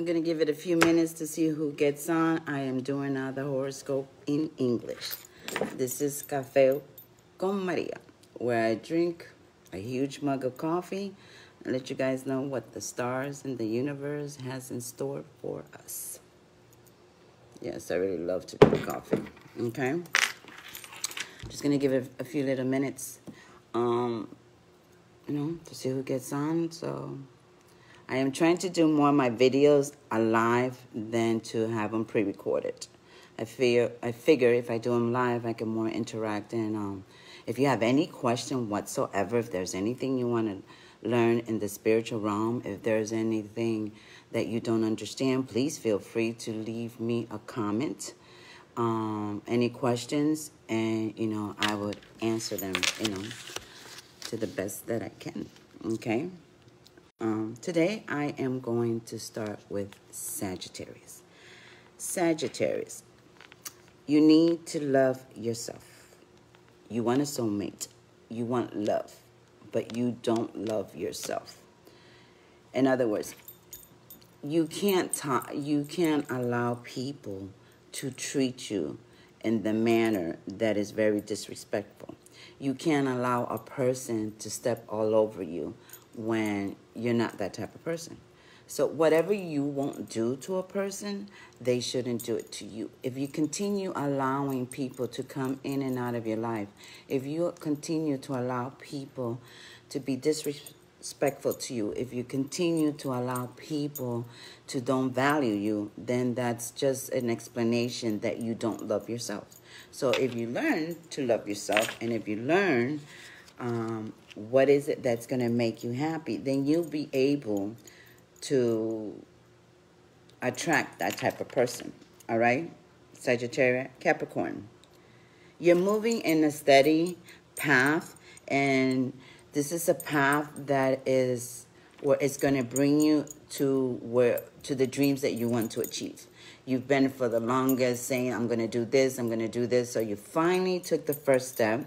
I'm going to give it a few minutes to see who gets on. I am doing the horoscope in English. This is Café con Maria, where I drink a huge mug of coffee and let you guys know what the stars and the universe has in store for us. Yes, I really love to drink coffee. Okay? Just going to give it a few little minutes, to see who gets on. So I am trying to do more of my videos live than to have them pre-recorded. I figure if I do them live, I can more interact. And if you have any question whatsoever, if there's anything you want to learn in the spiritual realm, if there's anything that you don't understand, please feel free to leave me a comment. Any questions, and I would answer them, to the best that I can. Okay. Today I am going to start with Sagittarius. Sagittarius, you need to love yourself. You want a soulmate. You want love, but you don't love yourself. In other words, you can't allow people to treat you in the manner that is very disrespectful. You can't allow a person to step all over you when you're not that type of person. So whatever you won't do to a person, they shouldn't do it to you. If you continue allowing people to come in and out of your life, if you continue to allow people to be disrespectful to you, if you continue to allow people to don't value you, then that's just an explanation that you don't love yourself. So if you learn to love yourself, and if you learn what is it that's going to make you happy, then you'll be able to attract that type of person. All right? Sagittarius, Capricorn. You're moving in a steady path, and this is a path that is where it's going to bring you to the dreams that you want to achieve. You've been for the longest saying, I'm going to do this, I'm going to do this. So you finally took the first step.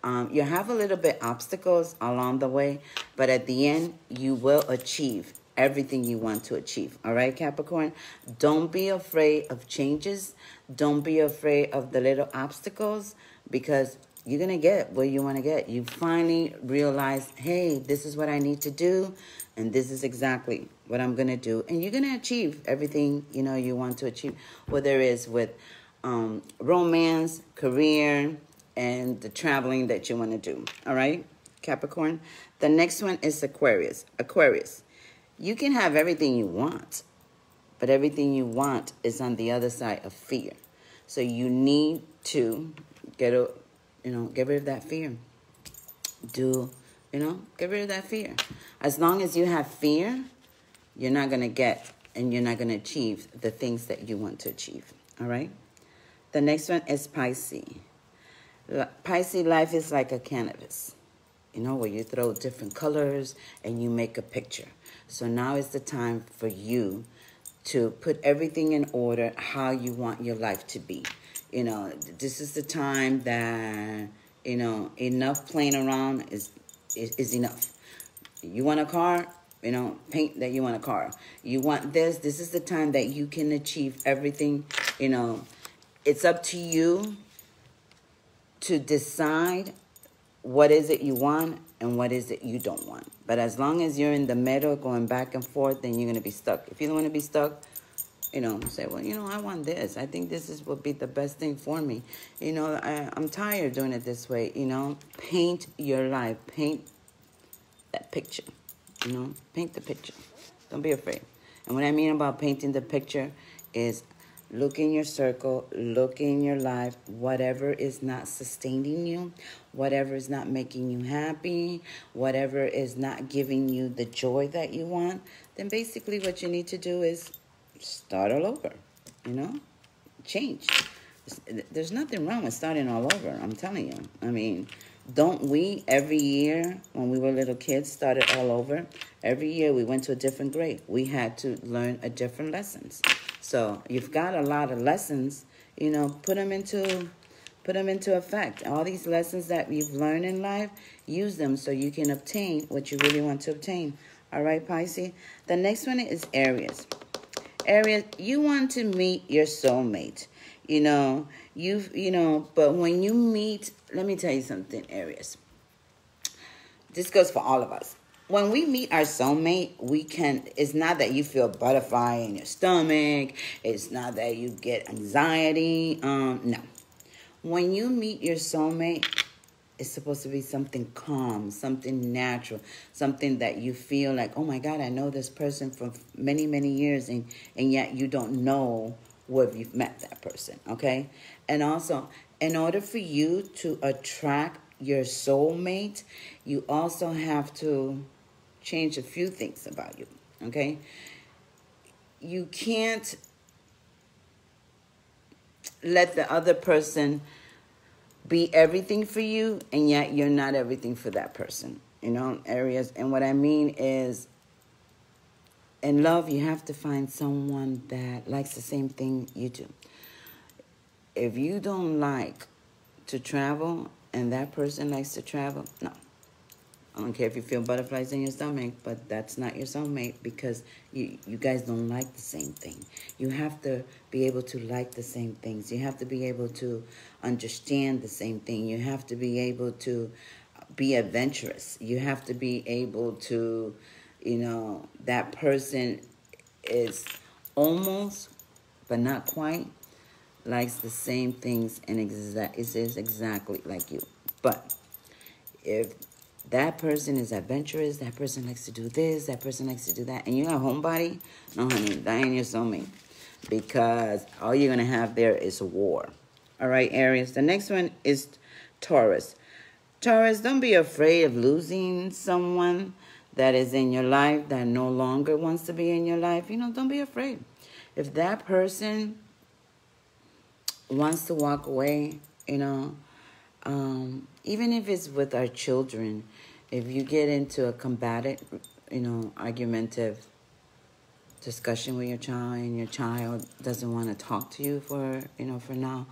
You have a little bit obstacles along the way, but at the end, you will achieve everything you want to achieve. All right, Capricorn? Don't be afraid of changes. Don't be afraid of the little obstacles, because you're going to get where you want to get. You finally realize, hey, this is what I need to do, and this is exactly what I'm going to do. And you're going to achieve everything, you want to achieve, whether it's with romance, career, and the traveling that you want to do. All right, Capricorn? The next one is Aquarius. Aquarius, you can have everything you want, but everything you want is on the other side of fear. So you need to get rid of that fear. Get rid of that fear. As long as you have fear, you're not going to get and you're not going to achieve the things that you want to achieve. All right? The next one is Pisces. Pisces, life is like a canvas, where you throw different colors and you make a picture. So now is the time for you to put everything in order how you want your life to be. This is the time that, enough playing around is enough. You want a car, paint that you want a car. You want this is the time that you can achieve everything. It's up to you to decide what is it you want and what is it you don't want. But as long as you're in the middle going back and forth, then you're going to be stuck. If you don't want to be stuck, say, well, I want this. I think this will be the best thing for me. I'm tired doing it this way. Paint your life. Paint that picture. Paint the picture. Don't be afraid. And what I mean about painting the picture is look in your circle, look in your life, whatever is not sustaining you, whatever is not making you happy, whatever is not giving you the joy that you want, then basically what you need to do is start all over, change. There's nothing wrong with starting all over, I'm telling you. I mean, don't we every year when we were little kids started all over? Every year we went to a different grade. We had to learn a different lessons. So you've got a lot of lessons, put them into effect. All these lessons that you've learned in life, use them so you can obtain what you really want to obtain. All right, Pisces? The next one is Aries. Aries, you want to meet your soulmate. But when you meet, let me tell you something, Aries. This goes for all of us. When we meet our soulmate, it's not that you feel butterfly in your stomach. It's not that you get anxiety. No. When you meet your soulmate, it's supposed to be something calm, something natural, something that you feel like, oh my God, I know this person for many, many years, and yet you don't know where you've met that person, okay? And also, in order for you to attract your soulmate, you also have to change a few things about you, okay? You can't let the other person be everything for you, and yet you're not everything for that person, Aries. And what I mean is, in love, you have to find someone that likes the same thing you do. If you don't like to travel and that person likes to travel, no. I don't care if you feel butterflies in your stomach, but that's not your soulmate, because you guys don't like the same thing. You have to be able to like the same things. You have to be able to understand the same thing. You have to be able to be adventurous. You have to be able to, that person is almost, but not quite, likes the same things, and is exactly like you. But if that person is adventurous, that person likes to do this, that person likes to do that, and you're a homebody, no, honey, that ain't your soulmate, because all you're going to have there is a war. All right, Aries. The next one is Taurus. Taurus, don't be afraid of losing someone that is in your life that no longer wants to be in your life. Don't be afraid. If that person wants to walk away, even if it's with our children, if you get into a combative, argumentative discussion with your child, and your child doesn't want to talk to you for now,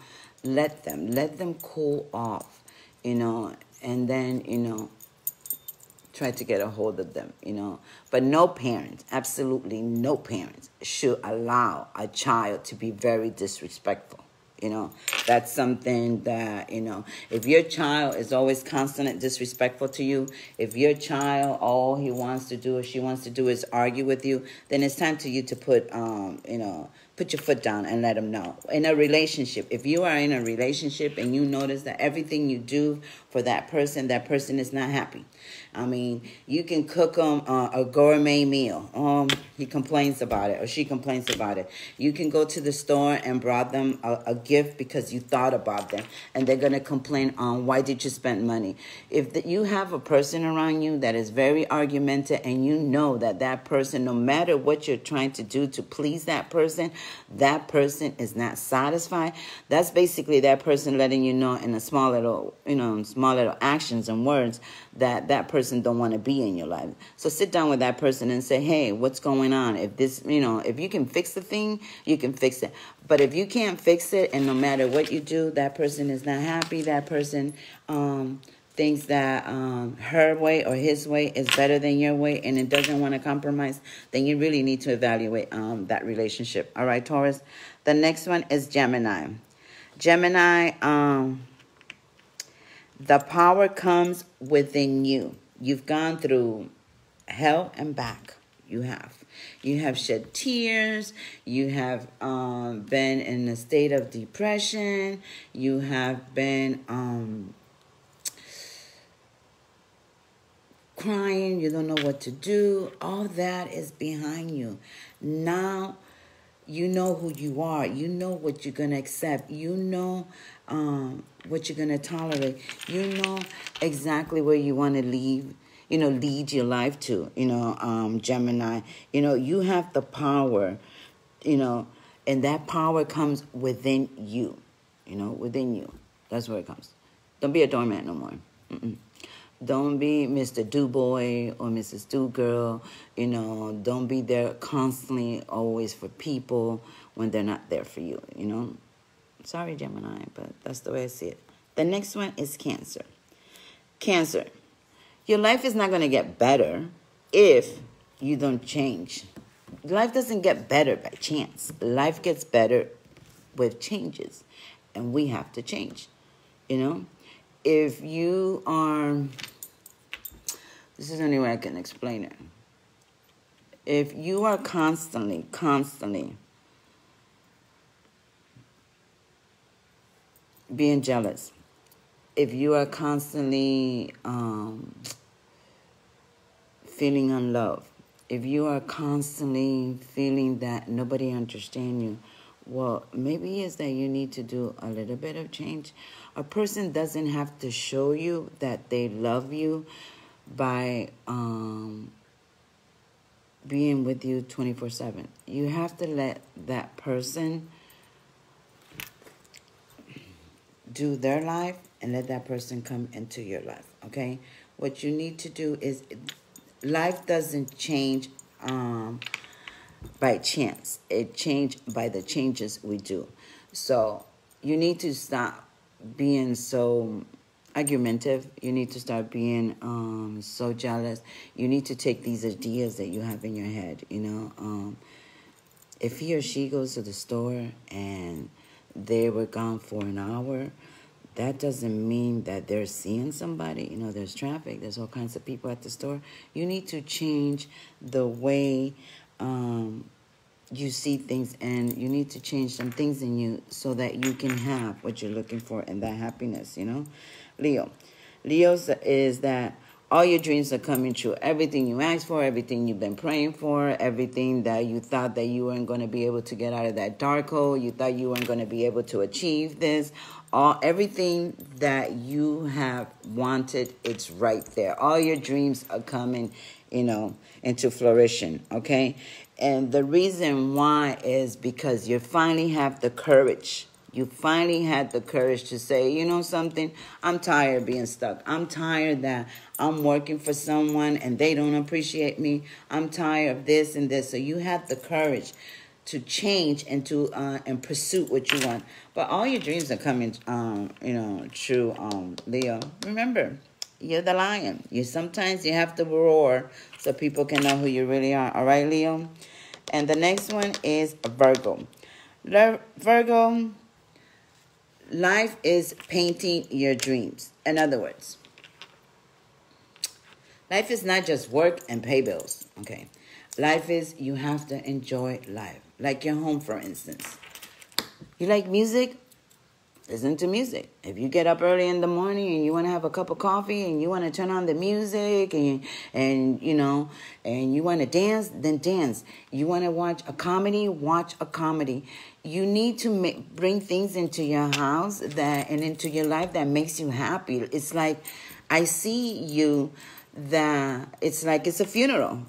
let them cool off, and then, try to get a hold of them, But no parent, absolutely no parent, should allow a child to be very disrespectful. That's something that, if your child is always constant disrespectful to you, if your child, all he wants to do or she wants to do is argue with you, then it's time to you to put your foot down and let them know. In a relationship, if you are in a relationship and you notice that everything you do for that person is not happy. I mean, you can cook them a gourmet meal. He complains about it or she complains about it. You can go to the store and brought them a gift because you thought about them, and they're going to complain on why did you spend money. If you have a person around you that is very argumentative, and you know that person, no matter what you're trying to do to please that person is not satisfied, that's basically that person letting you know in a small little actions and words that person don't want to be in your life. So sit down with that person and say, hey, what's going on? If you can fix the thing, you can fix it. But if you can't fix it, and no matter what you do, that person is not happy, that person thinks that her way or his way is better than your way, and it doesn't want to compromise, then you really need to evaluate that relationship. All right, Taurus. The next one is Gemini. Gemini, the power comes within you. You've gone through hell and back. You have shed tears. You have been in a state of depression. You have been crying. You don't know what to do. All that is behind you. Now you know who you are. You know what you're going to accept. You know what you're going to tolerate. You know exactly where you want to lead your life to, Gemini. You have the power, and that power comes within you, within you. That's where it comes. Don't be a doormat no more. Don't be Mr. Do-Boy or Mrs. Do-Girl. Don't be there constantly, always for people when they're not there for you, Sorry, Gemini, but that's the way I see it. The next one is Cancer. Cancer, your life is not going to get better if you don't change. life doesn't get better by chance. Life gets better with changes, and we have to change. You know, if you are, this is the only way I can explain it. If you are constantly being jealous, if you are constantly feeling unloved, if you are constantly feeling that nobody understands you, well, maybe it's that you need to do a little bit of change. A person doesn't have to show you that they love you by being with you 24/7. You have to let that person do their life and let that person come into your life, okay? What you need to do is, life doesn't change by chance. It changed by the changes we do. So you need to stop being so argumentative. You need to start being so jealous. You need to take these ideas that you have in your head, you know. If he or she goes to the store and they were gone for an hour, that doesn't mean that they're seeing somebody. You know, there's traffic. There's all kinds of people at the store. You need to change the way you see things, and you need to change some things in you so that you can have what you're looking for and that happiness, you know. Leo is that all your dreams are coming true. Everything you asked for, everything you've been praying for, everything that you thought that you weren't going to be able to get out of that dark hole, you thought you weren't going to be able to achieve this, everything that you have wanted, it's right there. All your dreams are coming, you know, into flourishing, okay? And the reason why is because you finally have the courage. You finally had the courage to say, you know something, I'm tired of being stuck. I'm tired that I'm working for someone and they don't appreciate me. I'm tired of this and this. So you have the courage to change and to and pursue what you want. But all your dreams are coming, you know, true, Leo. Remember, you're the lion. Sometimes you have to roar so people can know who you really are. All right, Leo? And the next one is Virgo. Virgo, life is painting your dreams. In other words, life is not just work and pay bills, okay? Life is, you have to enjoy life. Like your home, for instance. You like music? Listen to music. If you get up early in the morning and you want to have a cup of coffee and you want to turn on the music and you know, and you want to dance, then dance. You want to watch a comedy? Watch a comedy. You need to bring things into your house and into your life that makes you happy. It's like, I see you that it's like it's a funeral.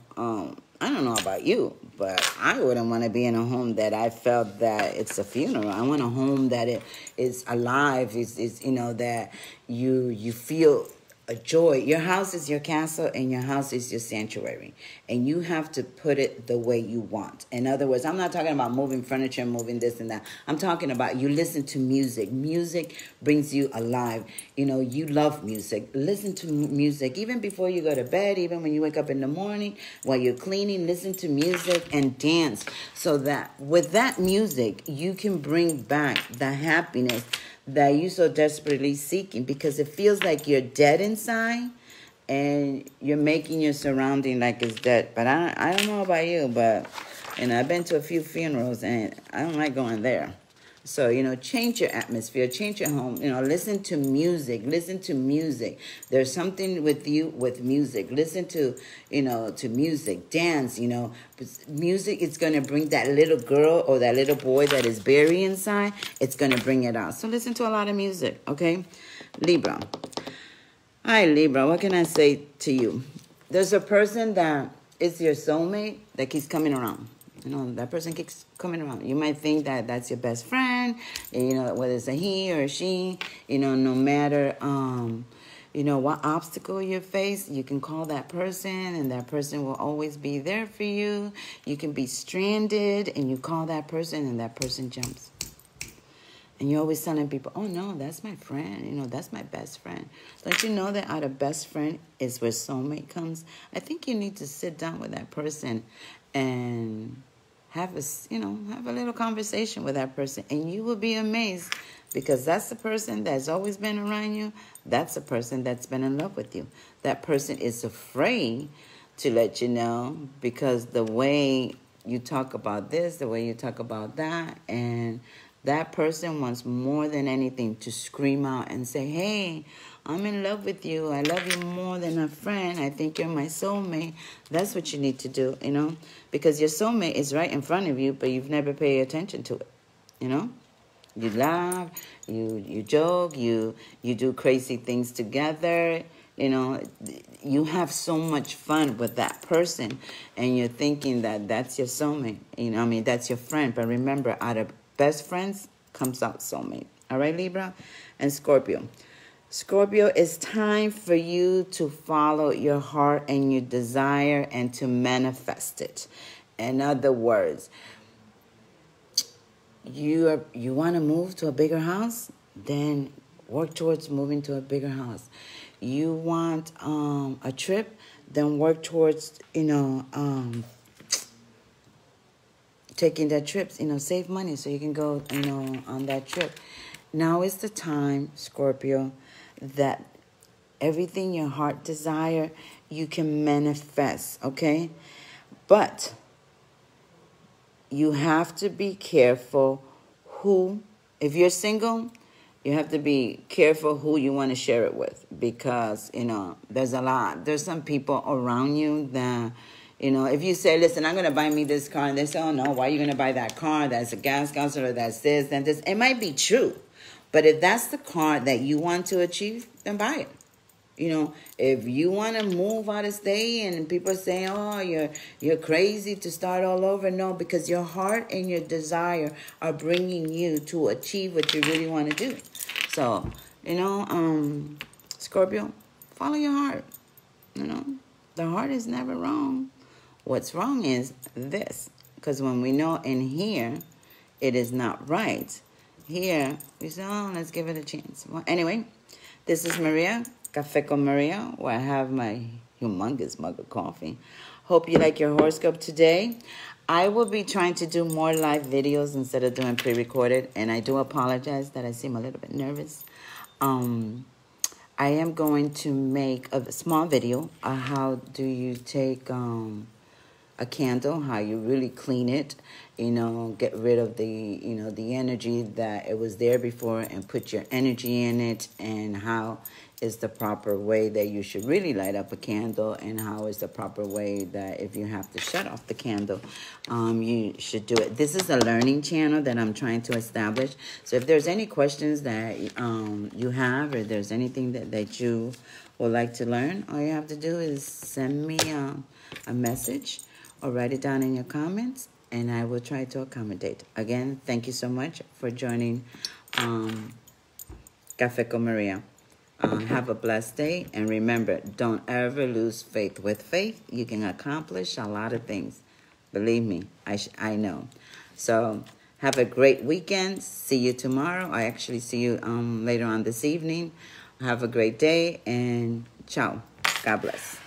I don't know about you, but I wouldn't want to be in a home that I felt that it's a funeral. I want a home that it is alive, is you know, that you feel a joy. Your house is your castle and your house is your sanctuary. And you have to put it the way you want. In other words, I'm not talking about moving furniture, moving this and that. I'm talking about you listen to music. Music brings you alive. You know, you love music. Listen to music. Even before you go to bed, even when you wake up in the morning, while you're cleaning, listen to music and dance. So that with that music, you can bring back the happiness that you so desperately seeking, because it feels like you're dead inside and you're making your surrounding like it's dead. But I don't know about you, but you know, I've been to a few funerals and I don't like going there. So, you know, change your atmosphere, change your home, you know, listen to music, There's something with you with music. Listen to, you know, to music, dance, you know. Music is going to bring that little girl or that little boy that is buried inside. It's going to bring it out. So listen to a lot of music, okay? Libra. Hi, Libra. What can I say to you? There's a person that is your soulmate that keeps coming around. You know, that person keeps coming around. You might think that that's your best friend, you know, whether it's a he or a she, you know, no matter, you know, what obstacle you face, you can call that person and that person will always be there for you. You can be stranded and you call that person and that person jumps. And you're always telling people, oh, no, that's my friend. You know, that's my best friend. Don't you know that out of best friend is where soulmate comes? I think you need to sit down with that person and have have a little conversation with that person, and you will be amazed, because that's the person that's always been around you. That's the person that's been in love with you. That person is afraid to let you know, because the way you talk about this, the way you talk about that, and that person wants more than anything to scream out and say, hey, I'm in love with you. I love you more than a friend. I think you're my soulmate. That's what you need to do, because your soulmate is right in front of you, but you've never paid attention to it, You laugh, you joke, you do crazy things together. You have so much fun with that person, and you're thinking that that's your soulmate. That's your friend. But remember, out of best friends comes out soulmate. All right, Libra? And Scorpio. Scorpio, it's time for you to follow your heart and your desire and to manifest it. In other words, you want to move to a bigger house? Then work towards moving to a bigger house. You want a trip? Then work towards, taking that trip. Save money so you can go, on that trip. Now is the time, Scorpio, that everything your heart desire, you can manifest, okay? But you have to be careful if you're single, you have to be careful who you want to share it with, because, there's some people around you that, if you say, listen, I'm going to buy me this car, and they say, oh, no, why are you going to buy that car? That's a gas guzzler, that's this, then this. It might be true, but if that's the car that you want to achieve, then buy it. If you want to move out of state and people say, oh, you're crazy to start all over. No, because your heart and your desire are bringing you to achieve what you really want to do. So, Scorpio, follow your heart. The heart is never wrong. What's wrong is this. Because when we know in here it is not right, here we say, oh, let's give it a chance. Well, anyway, this is Maria. Café con Maria, where I have my humongous mug of coffee. Hope you like your horoscope today. I will be trying to do more live videos instead of doing pre-recorded, and I do apologize that I seem a little bit nervous. I am going to make a small video on how do you take a candle, how you really clean it, get rid of the, the energy that it was there before and put your energy in it, and how is the proper way that you should really light up a candle, and how is the proper way that if you have to shut off the candle, you should do it. This is a learning channel that I'm trying to establish. So if there's any questions that you have, or there's anything that you would like to learn, all you have to do is send me a message or write it down in your comments, and I will try to accommodate. Again, thank you so much for joining Café con Maria. Have a blessed day, and remember, don't ever lose faith. With faith, you can accomplish a lot of things. Believe me, I know. So have a great weekend. See you tomorrow. I actually see you later on this evening. Have a great day, and ciao. God bless.